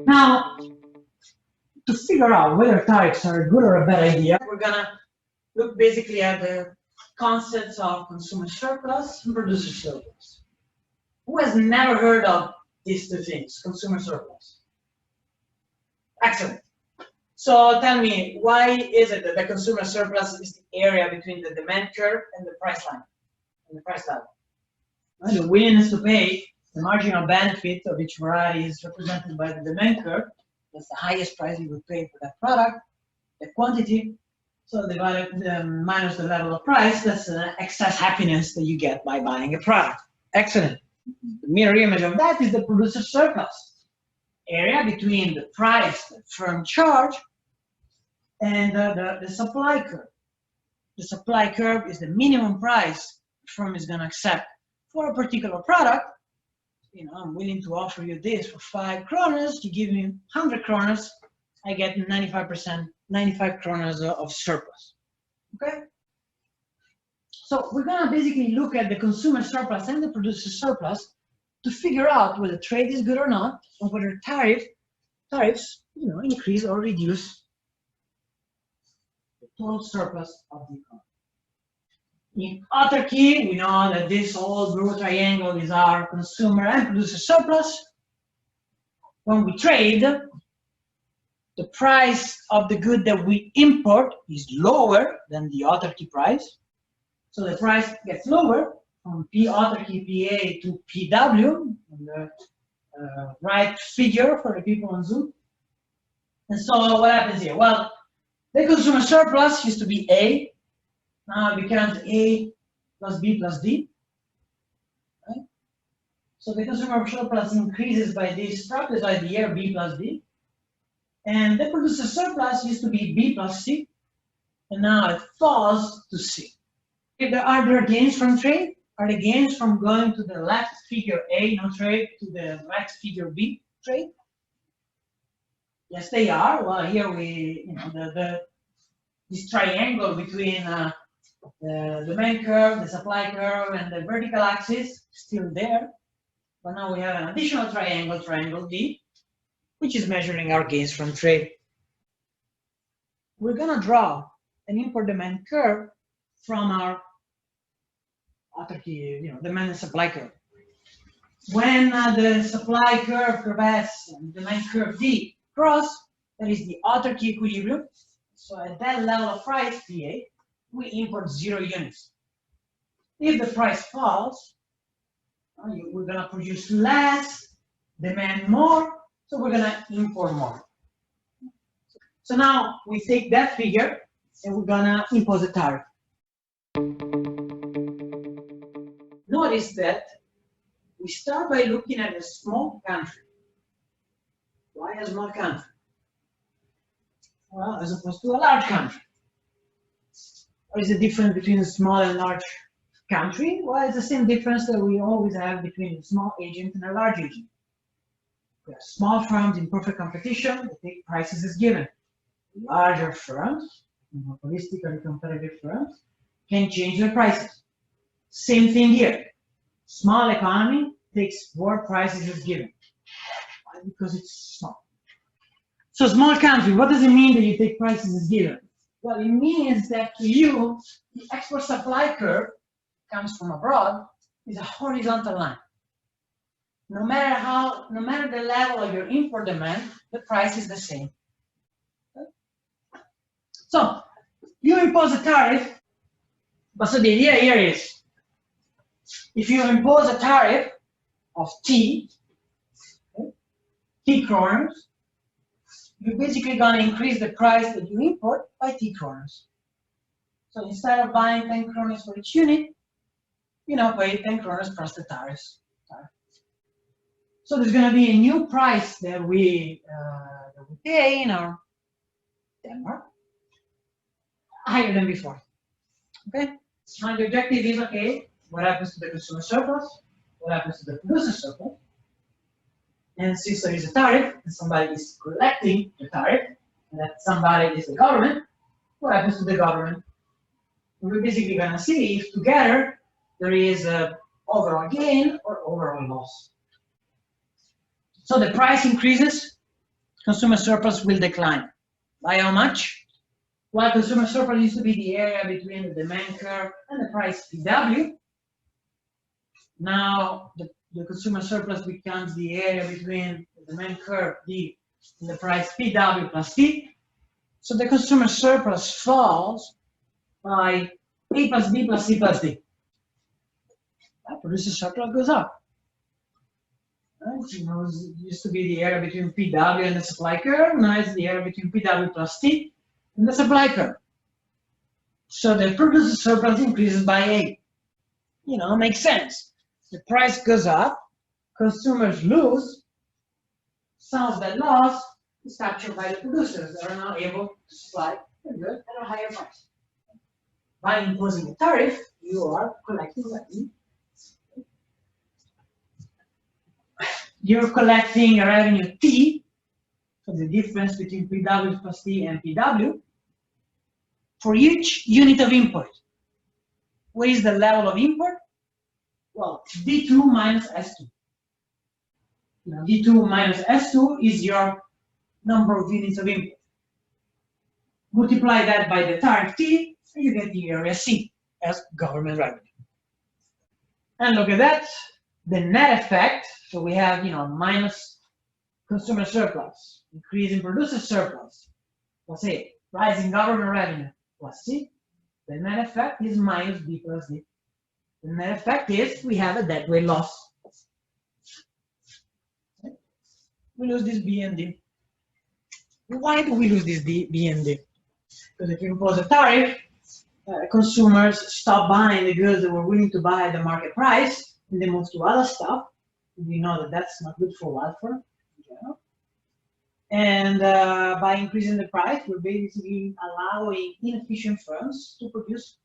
Now, to figure out whether tariffs are a good or a bad idea, we're gonna look basically at the concepts of consumer surplus and producer surplus. Who has never heard of these two things, consumer surplus? Excellent. So tell me, why is it that the consumer surplus is the area between the demand curve and the price line, and the price level? Well, the willingness to pay, the marginal benefit of each variety is represented by the demand curve. That's the highest price you would pay for that product, the quantity. So minus the level of price, that's the excess happiness that you get by buying a product. Excellent. The mirror image of that is the producer surplus, area between the price that firm charge and the supply curve. The supply curve is the minimum price the firm is going to accept for a particular product. You know, I'm willing to offer you this for 5 kroners. You give me 100 kroners, I get 95 kroners of surplus. Okay? So we're going to basically look at the consumer surplus and the producer surplus to figure out whether trade is good or not, or whether tariffs, increase or reduce the total surplus of the economy. In autarky, we know that this whole blue triangle is our consumer and producer surplus. When we trade, the price of the good that we import is lower than the autarky price. So the price gets lower from P autarky PA to PW, the right figure for the people on Zoom. And so what happens here? Well, the consumer surplus used to be A. Now it becomes A plus B plus D. Right? So the consumer surplus increases by this surplus idea, B plus D. And the producer surplus used to be B plus C. And now it falls to C. Are there gains from trade? Are the gains from going to the left figure A, no trade, to the right figure B, trade? Yes, they are. Well, here we, this triangle between the demand curve, the supply curve, and the vertical axis still there. But now we have an additional triangle, triangle D, which is measuring our gains from trade. We're going to draw an import-demand curve from our autarky, demand and supply curve. When the supply curve, curve S, and demand curve D cross, that is the autarky equilibrium. So at that level of price, PA, we import 0 units. If the price falls, we're going to produce less, demand more, so we're going to import more. So now we take that figure and we're going to impose a tariff. Notice that we start by looking at a small country. Why a small country? Well, as opposed to a large country. What is the difference between a small and large country? Well, it's the same difference that we always have between a small agent and a large agent. We have small firms in perfect competition that take prices as given. Larger firms, monopolistically competitive firms, can change their prices. Same thing here. Small economy takes more prices as given. Why? Because it's small. So small country, what does it mean that you take prices as given? Well, it means that to you, the export supply curve comes from abroad is a horizontal line. No matter the level of your import demand, the price is the same. Okay? So you impose a tariff, but so the idea here is, if you impose a tariff of T, okay, T kroners, you're basically going to increase the price that you import by T kroners. So instead of buying 10 kroners for each unit, pay 10 kroners plus the tariffs. So there's going to be a new price that we pay in our Denmark, higher than before. Okay? Now the objective is, okay, what happens to the consumer surplus? What happens to the producer surplus? And since there is a tariff, and somebody is collecting the tariff, and that somebody is the government, what happens to the government? And we're basically going to see if together there is a overall gain or overall loss. So the price increases, consumer surplus will decline. By how much? Well, consumer surplus used to be the area between the demand curve and the price PW. Now the consumer surplus becomes the area between the demand curve D and the price PW plus T. So the consumer surplus falls by A plus B plus C plus D. That producer surplus goes up. Right? You know, it used to be the area between PW and the supply curve. Now it's the area between PW plus T and the supply curve. So the producer surplus increases by A. You know, makes sense. The price goes up, consumers lose. Some of that loss is captured by the producers that are now able to supply the good at a higher price. By imposing a tariff, you are collecting revenue. You're collecting a revenue T, so the difference between PW plus T and PW, for each unit of import. What is the level of import? Well, D2 minus S2. Now, D2 minus S2 is your number of units of import. Multiply that by the tariff T, and you get the area C as government revenue. And look at that, the net effect. So we have, minus consumer surplus, increase in producer surplus, plus A, rise in government revenue, plus C. The net effect is minus B plus D. The net effect is we have a deadweight loss. Okay. We lose this B and D. Why do we lose this B and D? Because if you impose a tariff, consumers stop buying the goods that were willing to buy at the market price, and they move to other stuff. We know that that's not good for welfare in general. And by increasing the price, we're basically allowing inefficient firms to produce